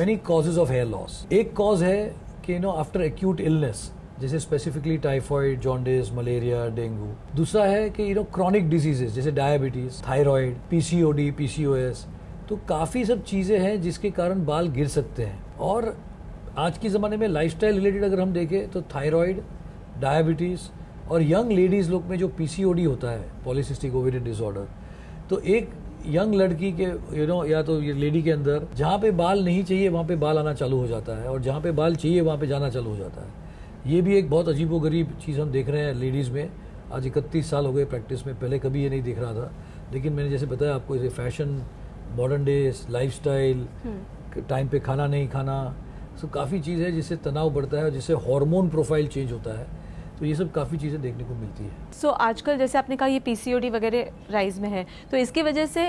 Many causes of hair loss. एक cause है कि आफ्टर एक्यूट इलनेस, जैसे specifically typhoid, jaundice, malaria, dengue. दूसरा है कि क्रॉनिक डिजीजेस जैसे डायबिटीज, थायराइड, पीसीओडी, पीसीओएस। तो काफ़ी सब चीज़ें हैं जिसके कारण बाल गिर सकते हैं। और आज के ज़माने में लाइफस्टाइल रिलेटेड अगर हम देखें तो थायराइड, डायबिटीज़ और यंग लेडीज़ लोग में जो पीसीओडी होता है, पॉलीसिस्टिक ओवेरियन डिसऑर्डर, तो एक यंग लड़की के या तो ये लेडी के अंदर जहाँ पे बाल नहीं चाहिए वहाँ पे बाल आना चालू हो जाता है और जहाँ पे बाल चाहिए वहाँ पे जाना चालू हो जाता है। ये भी एक बहुत अजीबोगरीब चीज़ हम देख रहे हैं लेडीज़ में। आज 31 साल हो गए प्रैक्टिस में, पहले कभी ये नहीं देख रहा था। लेकिन मैंने जैसे बताया आपको, जैसे fashion, modern days, lifestyle, time पे खाना नहीं खाना, सब काफ़ी चीज़ है जिससे तनाव बढ़ता है और जिससे हार्मोन प्रोफाइल चेंज होता है। तो ये सब काफ़ी चीज़ें देखने को मिलती है। सो आजकल जैसे आपने कहा ये पीसीओडी वगैरह राइज में है, तो इसकी वजह से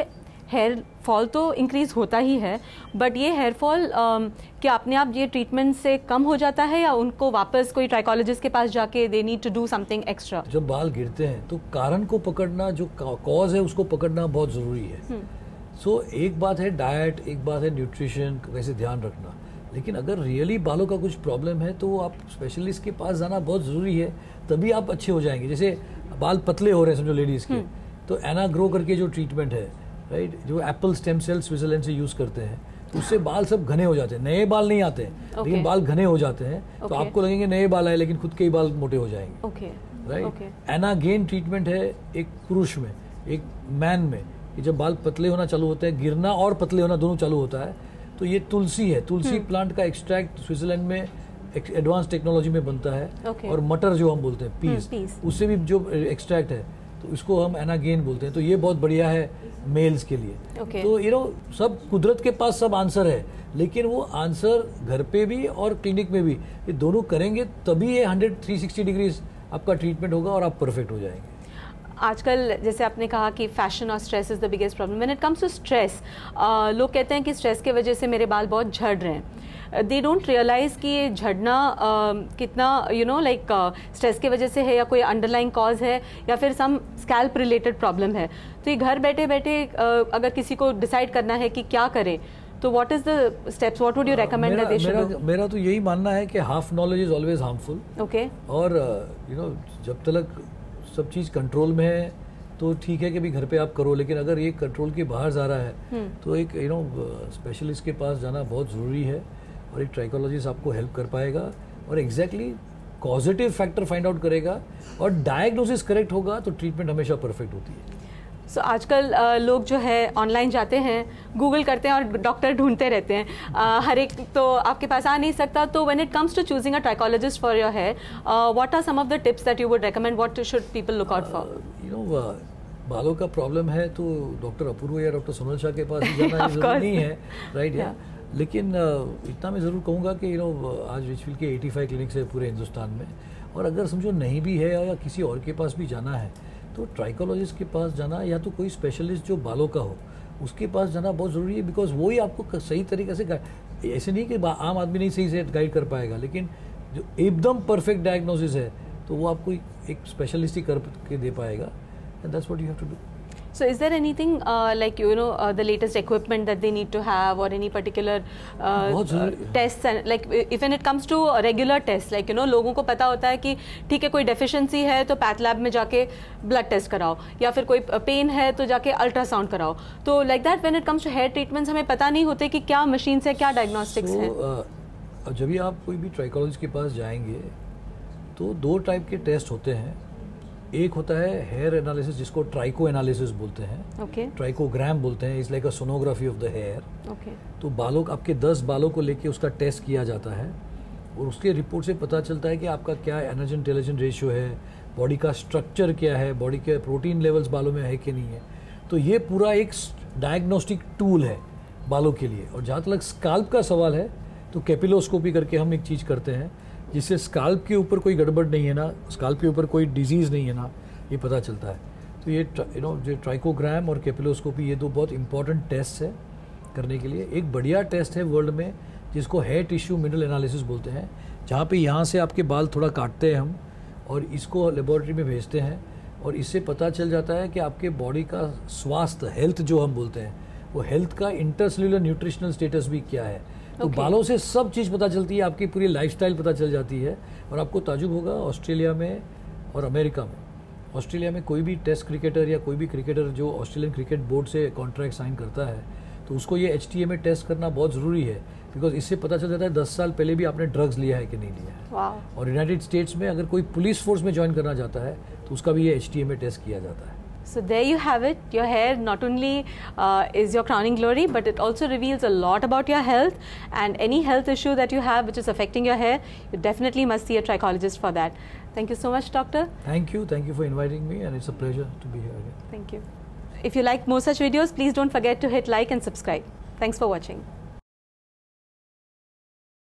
हेयर फॉल तो इंक्रीज होता ही है, बट ये हेयर फॉल क्या अपने आप ये ट्रीटमेंट से कम हो जाता है या उनको वापस कोई ट्राइकोलॉजिस्ट के पास जाके they need to do something extra? जब बाल गिरते हैं तो कारण को पकड़ना, जो कॉज है उसको पकड़ना बहुत ज़रूरी है। सो एक बात है डाइट, एक बात है न्यूट्रिशन, कैसे ध्यान रखना। लेकिन अगर रियली बालों का कुछ प्रॉब्लम है तो आप स्पेशलिस्ट के पास जाना बहुत ज़रूरी है, तभी आप अच्छे हो जाएंगे। जैसे बाल पतले हो रहे हैं समझो लेडीज़ के, तो एना ग्रो करके जो ट्रीटमेंट है, राइट, जो एप्पल स्टेम सेल स्विट्जरलैंड से यूज़ करते हैं, तो उससे बाल सब घने हो जाते हैं। नए बाल नहीं आते हैं, लेकिन बाल घने हो जाते हैं। तो आपको लगेंगे नए बाल आए, लेकिन खुद के ही बाल मोटे हो जाएंगे। राइट। एना गेन ट्रीटमेंट है एक पुरुष में, एक मैन में, कि जब बाल पतले होना चालू होते हैं, गिरना और पतले होना दोनों चालू होता है, तो ये तुलसी है। तुलसी प्लांट का एक्सट्रैक्ट स्विट्जरलैंड में एडवांस टेक्नोलॉजी में बनता है। और मटर जो हम बोलते हैं, पीस, उससे भी जो एक्सट्रैक्ट है, तो इसको हम एनागेन बोलते हैं। तो ये बहुत बढ़िया है मेल्स के लिए। तो सब कुदरत के पास सब आंसर है, लेकिन वो आंसर घर पे भी और क्लिनिक में भी, ये दोनों करेंगे तभी ये 360 डिग्रीज आपका ट्रीटमेंट होगा और आप परफेक्ट हो जाएंगे। आजकल जैसे आपने कहा कि फैशन और stress is the biggest problem. When it comes to stress, लोग कहते हैं कि स्ट्रेस के वजह से मेरे बाल बहुत झड़ रहे हैं। दे डोंट रियलाइज़ कि ये झड़ना कितना लाइक स्ट्रेस की वजह से है या कोई अंडरलाइंग कॉज है या फिर सम स्कैल्प रिलेटेड प्रॉब्लम है। तो ये घर बैठे बैठे अगर किसी को डिसाइड करना है कि क्या करें, तो what is the steps, what would you recommend that they should do? मेरा तो यही मानना है कि half knowledge is always harmful. और जब तक सब चीज़ कंट्रोल में है तो ठीक है कि भी घर पे आप करो, लेकिन अगर ये कंट्रोल के बाहर जा रहा है तो एक स्पेशलिस्ट के पास जाना बहुत ज़रूरी है। और एक ट्राइकोलॉजिस्ट आपको हेल्प कर पाएगा और exactly causative factor find out करेगा, और डायग्नोसिस करेक्ट होगा तो ट्रीटमेंट हमेशा परफेक्ट होती है। सो आजकल लोग जो है ऑनलाइन जाते हैं, गूगल करते हैं और डॉक्टर ढूंढते रहते हैं। हर एक तो आपके पास आ नहीं सकता। तो when it comes to choosing a trichologist for your hair, what are some of the tips that you would recommend, what should people look out for? बालों का प्रॉब्लम है तो डॉक्टर अपूर्व या डॉक्टर सोनल शाह के पास ही जाना जरूरी नहीं है, राइट? या लेकिन इतना मैं ज़रूर कहूँगा कि आज रिचफील्ड के 85 क्लिनिक्स है पूरे हिंदुस्तान में, और अगर समझो नहीं भी है या किसी और के पास भी जाना है तो ट्राइकोलॉजिस्ट के पास जाना, या तो कोई स्पेशलिस्ट जो बालों का हो उसके पास जाना बहुत ज़रूरी है। बिकॉज वो ही आपको सही तरीके से ऐसे नहीं कि आम आदमी नहीं सही से गाइड कर पाएगा, लेकिन जो एकदम परफेक्ट डायग्नोसिस है तो वो आपको एक स्पेशलिस्ट ही करके दे पाएगा। And that's what you have to do. So is there anything like the latest equipment that they need to have, or any particular tests, and like if when it comes to regular tests, like लोगों को पता होता है कि ठीक है कोई deficiency है तो पैथ लैब में जाके ब्लड टेस्ट कराओ, या फिर कोई पेन है तो जाके अल्ट्रासाउंड कराओ। तो like that when it comes to hair treatments हमें पता नहीं होते कि क्या मशीन से क्या डायग्नोस्टिक्स है। जब भी आप कोई भी ट्राइकोलॉजिस्ट के पास जाएंगे तो 2 टाइप के टेस्ट होते हैं। एक होता है हेयर एनालिसिस, जिसको ट्राइको एनालिसिस बोलते हैं, ट्राइकोग्राम बोलते हैं। It's like a sonography of the hair. तो बालों आपके 10 बालों को लेके उसका टेस्ट किया जाता है, और उसके रिपोर्ट से पता चलता है कि आपका क्या एनर्जी इंटेलिजेंस रेशियो है, बॉडी का स्ट्रक्चर क्या है, बॉडी के प्रोटीन लेवल्स बालों में है कि नहीं है। तो ये पूरा एक डायग्नोस्टिक टूल है बालों के लिए। और जहाँ तक स्काल्प का सवाल है तो कैपिलोस्कोपी करके हम एक चीज़ करते हैं जिससे स्काल्प के ऊपर कोई गड़बड़ नहीं है ना, स्काल्प के ऊपर कोई डिजीज़ नहीं है ना, ये पता चलता है। तो ये जो ट्राइकोग्राम और कैपिलोस्कोपी, ये 2 बहुत इंपॉर्टेंट टेस्ट है करने के लिए। एक बढ़िया टेस्ट है वर्ल्ड में जिसको हेयर टिश्यू मिनरल एनालिसिस बोलते हैं, जहाँ पे यहाँ से आपके बाल थोड़ा काटते हैं हम और इसको लेबोरेटरी में भेजते हैं, और इससे पता चल जाता है कि आपके बॉडी का स्वास्थ्य, हेल्थ जो हम बोलते हैं, वो हेल्थ का इंटरसेल्युलर न्यूट्रिशनल स्टेटस भी क्या है। तो बालों से सब चीज़ पता चलती है, आपकी पूरी लाइफस्टाइल पता चल जाती है। और आपको ताजुब होगा, ऑस्ट्रेलिया में और अमेरिका में, ऑस्ट्रेलिया में कोई भी टेस्ट क्रिकेटर या कोई भी क्रिकेटर जो ऑस्ट्रेलियन क्रिकेट बोर्ड से कॉन्ट्रैक्ट साइन करता है तो उसको ये HTMA टेस्ट करना बहुत ज़रूरी है, बिकॉज इससे पता चल जाता है 10 साल पहले भी आपने ड्रग्स लिया है कि नहीं लिया है। wow. और यूनाइटेड स्टेट्स में अगर कोई पुलिस फोर्स में ज्वाइन करना चाहता है तो उसका भी ये HTMA टेस्ट किया जाता है। So there you have it. Your hair not only is your crowning glory, but it also reveals a lot about your health, and any health issue that you have which is affecting your hair, you definitely must see a trichologist for that. Thank you so much, doctor. Thank you for inviting me, and it's a pleasure to be here again. Thank you. If you like more such videos, please don't forget to hit like and subscribe. Thanks for watching.